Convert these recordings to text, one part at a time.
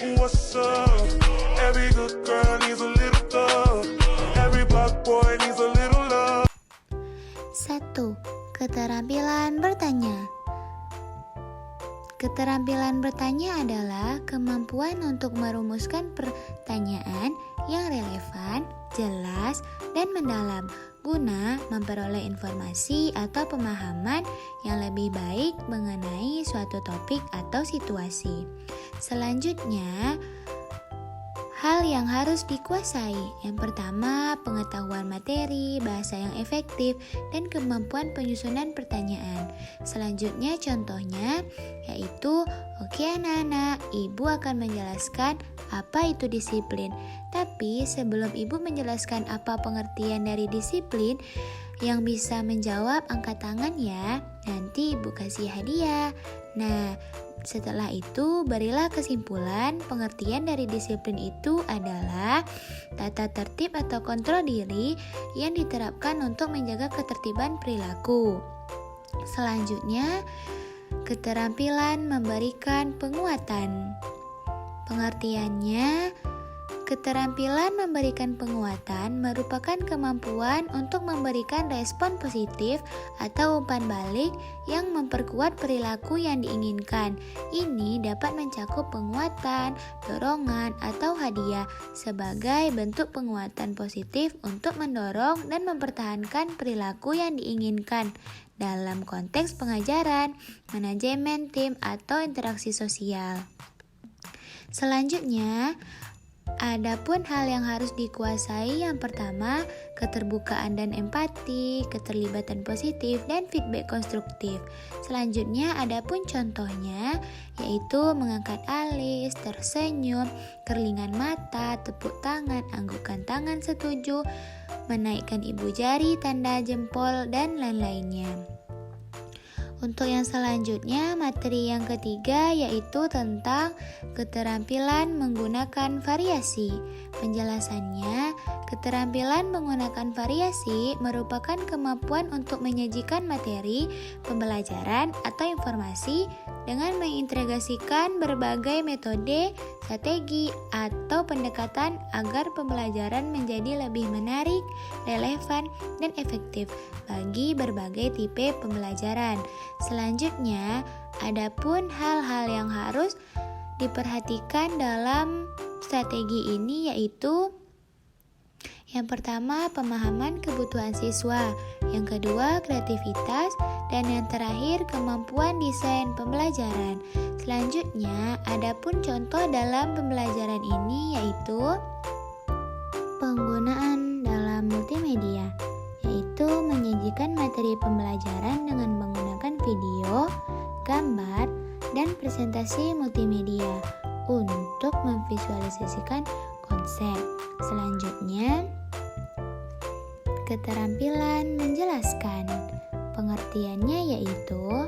What's up? Every good girl needs a little love. Every black boy needs a little love. 1. Keterampilan bertanya. Keterampilan bertanya adalah kemampuan untuk merumuskan pertanyaan yang relevan, jelas, dan mendalam guna memperoleh informasi atau pemahaman yang lebih baik mengenai suatu topik atau situasi. Selanjutnya, hal yang harus dikuasai. Yang pertama, pengetahuan materi, bahasa yang efektif, dan kemampuan penyusunan pertanyaan. Selanjutnya contohnya yaitu, oke anak-anak, ibu akan menjelaskan apa itu disiplin. Tapi sebelum ibu menjelaskan apa pengertian dari disiplin, yang bisa menjawab angkat tangan ya, nanti ibu kasih hadiah. Nah, setelah itu, berilah kesimpulan. Pengertian dari disiplin itu adalah tata tertib atau kontrol diri yang diterapkan untuk menjaga ketertiban perilaku. Selanjutnya, keterampilan memberikan penguatan. Pengertiannya, keterampilan memberikan penguatan merupakan kemampuan untuk memberikan respon positif atau umpan balik yang memperkuat perilaku yang diinginkan. Ini dapat mencakup penguatan, dorongan, atau hadiah sebagai bentuk penguatan positif untuk mendorong dan mempertahankan perilaku yang diinginkan dalam konteks pengajaran, manajemen tim, atau interaksi sosial. Selanjutnya, adapun hal yang harus dikuasai, yang pertama, keterbukaan dan empati, keterlibatan positif, dan feedback konstruktif. Selanjutnya, adapun contohnya, yaitu mengangkat alis, tersenyum, kerlingan mata, tepuk tangan, anggukan tangan setuju, menaikkan ibu jari, tanda jempol, dan lain-lainnya. Untuk yang selanjutnya, materi yang ketiga yaitu tentang keterampilan menggunakan variasi. Penjelasannya, keterampilan menggunakan variasi merupakan kemampuan untuk menyajikan materi, pembelajaran, atau informasi dengan mengintegrasikan berbagai metode, strategi, atau pendekatan agar pembelajaran menjadi lebih menarik, relevan, dan efektif bagi berbagai tipe pembelajaran. Selanjutnya, adapun hal-hal yang harus diperhatikan dalam strategi ini yaitu yang pertama, pemahaman kebutuhan siswa, yang kedua, kreativitas, dan yang terakhir, kemampuan desain pembelajaran. Selanjutnya, adapun contoh dalam pembelajaran ini yaitu penggunaan dalam multimedia, yaitu menyajikan materi pembelajaran dengan menggunakan video, gambar, dan presentasi multimedia untuk memvisualisasikan konsep. Selanjutnya, keterampilan menjelaskan. Pengertiannya yaitu,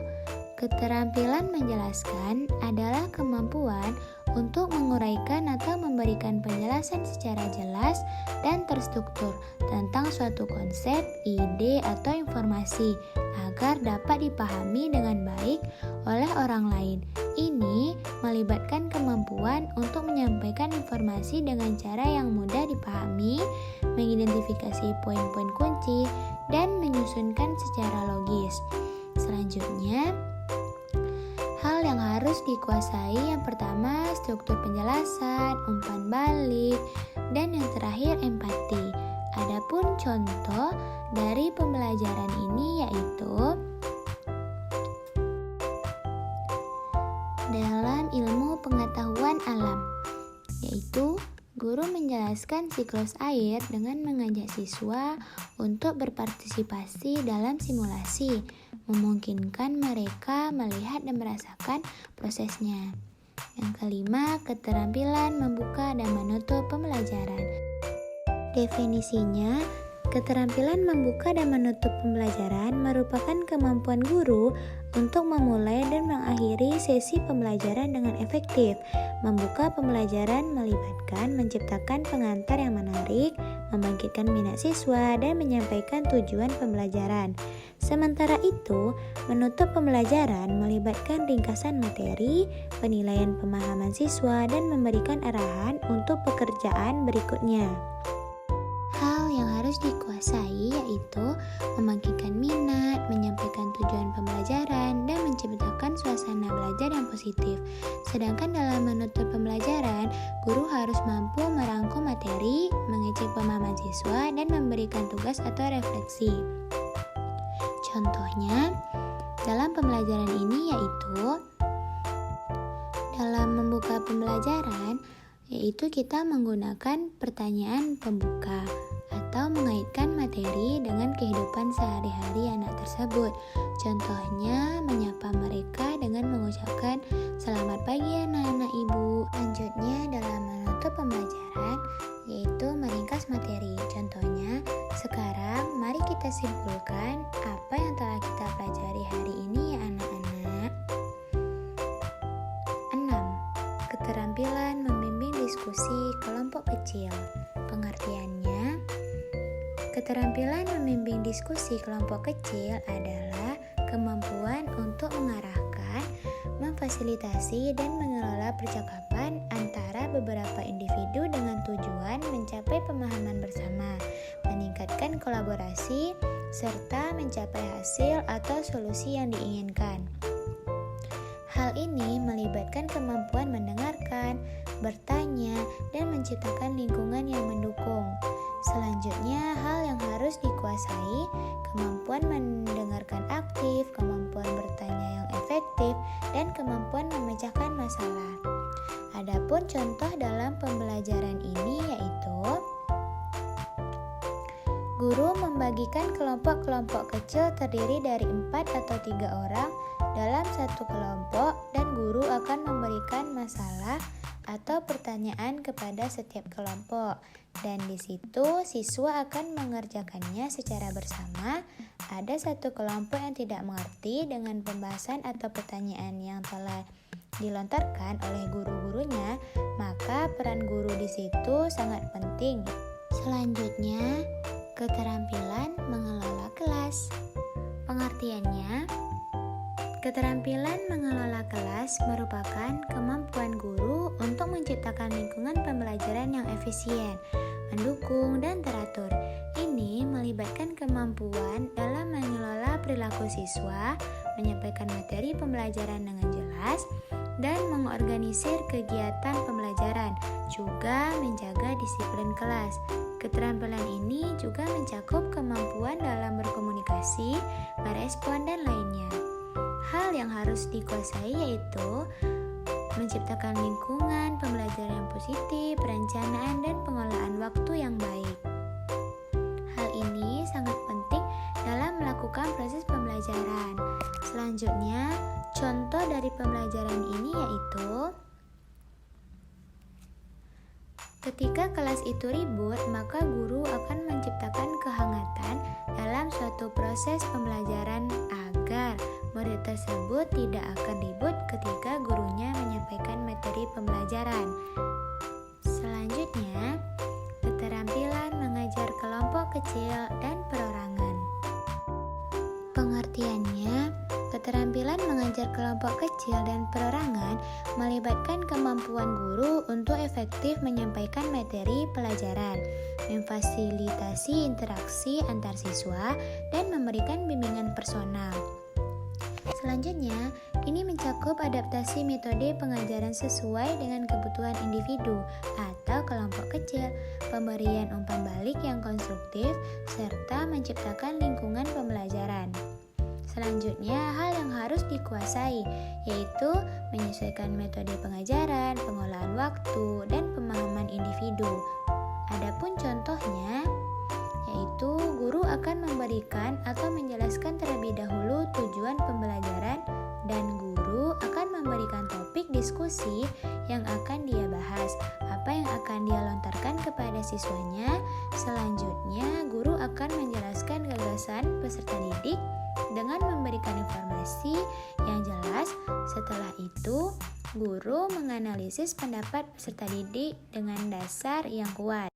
keterampilan menjelaskan adalah kemampuan untuk menguraikan atau memberikan penjelasan secara jelas dan terstruktur tentang suatu konsep, ide, atau informasi agar dapat dipahami dengan baik oleh orang lain. Ini melibatkan kemampuan untuk menyampaikan informasi dengan cara yang mudah dipahami, mengidentifikasi poin-poin kunci, dan menyusunkan secara logis. Selanjutnya, hal yang harus dikuasai, yang pertama, struktur penjelasan, umpan balik, dan yang terakhir, empati. Adapun contoh dari pembelajaran ini yaitu dalam ilmu pengetahuan alam, yaitu guru menjelaskan siklus air dengan mengajak siswa untuk berpartisipasi dalam simulasi, memungkinkan mereka melihat dan merasakan prosesnya. Yang kelima, keterampilan membuka dan menutup pembelajaran. Definisinya, keterampilan membuka dan menutup pembelajaran merupakan kemampuan guru untuk memulai dan mengakhiri sesi pembelajaran dengan efektif. Membuka pembelajaran melibatkan menciptakan pengantar yang menarik, membangkitkan minat siswa, dan menyampaikan tujuan pembelajaran. Sementara itu, menutup pembelajaran melibatkan ringkasan materi, penilaian pemahaman siswa, dan memberikan arahan untuk pekerjaan berikutnya. Hal yang harus dikuasai yaitu membangkitkan minat, menyampaikan tujuan pembelajaran, dan menciptakan suasana belajar yang positif. Sedangkan dalam menutup pembelajaran, guru harus mampu merangkum materi, mengecek pemahaman siswa, dan memberikan tugas atau refleksi. Contohnya, dalam pembelajaran ini yaitu dalam membuka pembelajaran, yaitu kita menggunakan pertanyaan pembuka atau mengaitkan materi dengan kehidupan sehari-hari anak tersebut. Contohnya, menyapa mereka dengan mengucapkan selamat pagi anak-anak ibu. Selanjutnya, dalam menutup pembelajaran, yaitu meringkas materi. Contohnya, sekarang mari kita simpulkan apa yang telah kita pelajari hari ini ya anak-anak. 6. Keterampilan membimbing diskusi kelompok kecil. Pengertiannya, keterampilan membimbing diskusi kelompok kecil adalah kemampuan untuk mengarahkan, memfasilitasi, dan mengelola percakapan antara beberapa individu dengan tujuan mencapai pemahaman bersama, meningkatkan kolaborasi, serta mencapai hasil atau solusi yang diinginkan. Hal ini melibatkan kemampuan mendengarkan, bertanya, dan menciptakan lingkungan yang mendukung. Selanjutnya, hal yang harus dikuasai, kemampuan mendengarkan aktif, kemampuan bertanya yang efektif, dan kemampuan memecahkan masalah. Adapun contoh dalam pembelajaran ini yaitu guru membagikan kelompok-kelompok kecil terdiri dari 4 atau 3 orang dalam satu kelompok, dan guru akan memberikan masalah atau pertanyaan kepada setiap kelompok, dan di situ siswa akan mengerjakannya secara bersama. Ada satu kelompok yang tidak mengerti dengan pembahasan atau pertanyaan yang telah dilontarkan oleh guru-gurunya, maka peran guru di situ sangat penting. Selanjutnya, keterampilan mengelola kelas. Pengertiannya, keterampilan mengelola kelas merupakan kemampuan guru untuk menciptakan lingkungan pembelajaran yang efisien, mendukung, dan teratur. Ini melibatkan kemampuan dalam mengelola perilaku siswa, menyampaikan materi pembelajaran dengan jelas, dan mengorganisir kegiatan pembelajaran, juga menjaga disiplin kelas. Keterampilan ini juga mencakup kemampuan dalam berkomunikasi, merespon, dan lainnya. Hal yang harus dikuasai yaitu menciptakan lingkungan pembelajaran yang positif, perencanaan, dan pengelolaan waktu yang baik. Hal ini sangat penting dalam melakukan proses pembelajaran. Selanjutnya, contoh dari pembelajaran ini yaitu ketika kelas itu ribut, maka guru akan menciptakan kehangatan dalam suatu proses pembelajaran agar murid tersebut tidak akan ribut ketika gurunya menyampaikan materi pembelajaran. Selanjutnya, keterampilan mengajar kelompok kecil dan perorangan. Pengertiannya, keterampilan mengajar kelompok kecil dan perorangan melibatkan kemampuan guru untuk efektif menyampaikan materi pelajaran, memfasilitasi interaksi antar siswa, dan memberikan bimbingan personal. Selanjutnya, ini mencakup adaptasi metode pengajaran sesuai dengan kebutuhan individu atau kelompok kecil, pemberian umpan balik yang konstruktif, serta menciptakan lingkungan pembelajaran. Selanjutnya, hal yang harus dikuasai yaitu menyesuaikan metode pengajaran, pengolahan waktu, dan pemahaman individu. Adapun contohnya, yaitu guru akan memberikan atau menjelaskan terlebih dahulu tujuan pembelajaran, dan guru akan memberikan topik diskusi yang akan dia bahas, apa yang akan dia lontarkan kepada siswanya. Selanjutnya, guru akan menjelaskan gagasan peserta didik dengan memberikan informasi yang jelas. Setelah itu, guru menganalisis pendapat peserta didik dengan dasar yang kuat.